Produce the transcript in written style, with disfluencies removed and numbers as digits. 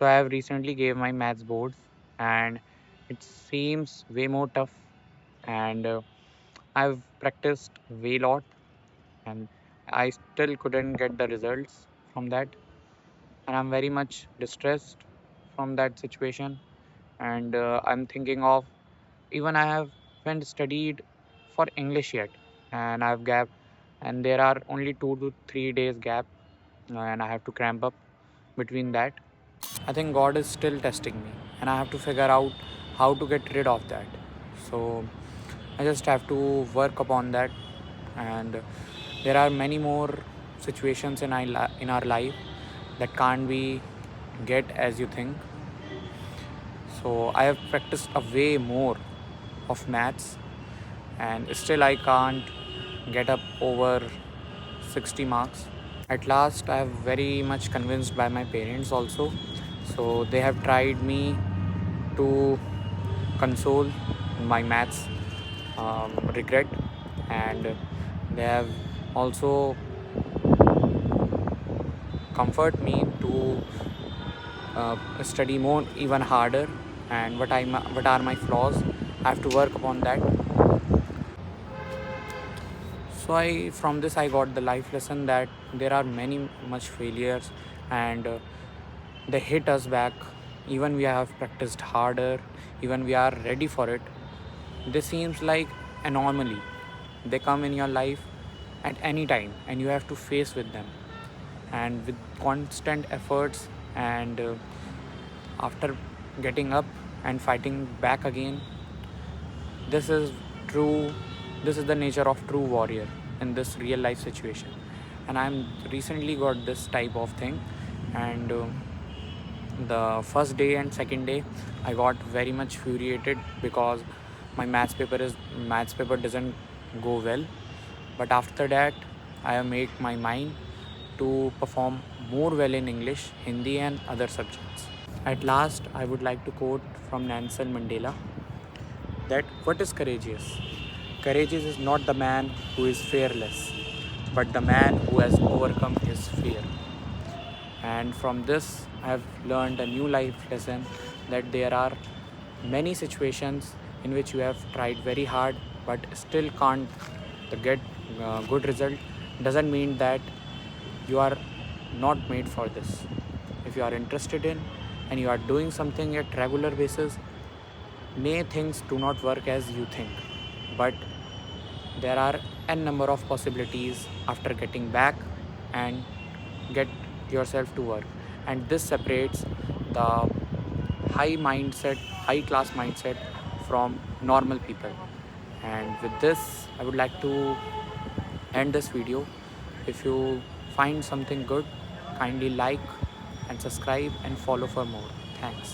So I have recently gave my maths boards, and it seems way more tough. And I've practiced way lot, and I still couldn't get the results from that. And I'm very much distressed from that situation. And I'm thinking of, even I haven't studied for English yet, and I've gap, and there are only 2 to 3 days gap, and I have to cramp up between that. I think God is still testing me, and I have to figure out how to get rid of that. So I just have to work upon that, and there are many more situations in our life that can't be get as you think. So I have practiced a way more of maths, and still I can't get up over 60 marks. At last, I am very much convinced by my parents also. So they have tried me to console my maths regret, and they have also comfort me to study more, even harder. And what are my flaws? I have to work upon that. So I from this I got the life lesson that there are many much failures, and they hit us back. Even we have practiced harder, even we are ready for it, this seems like anomaly. They come in your life at any time, and you have to face with them, and with constant efforts, and after getting up and fighting back again. This is true. This is the nature of true warrior in this real life situation. And I'm recently got this type of thing, and the first day and second day I got very much furiated because my maths paper doesn't go well. But after that, I have made my mind to perform more well in English, Hindi, and other subjects. At last, I would like to quote from Nelson Mandela that what is courageous? Courageous is not the man who is fearless, but the man who has overcome his fear. And from this, I have learned a new life lesson that there are many situations in which you have tried very hard but still can't get good result. Doesn't mean that you are not made for this. If you are interested in and you are doing something at regular basis, may things do not work as you think, but there are n number of possibilities after getting back and get yourself to work. And this separates the high class mindset from normal people. And with this, I would like to end this video. If you find something good, kindly like and subscribe and follow for more. Thanks.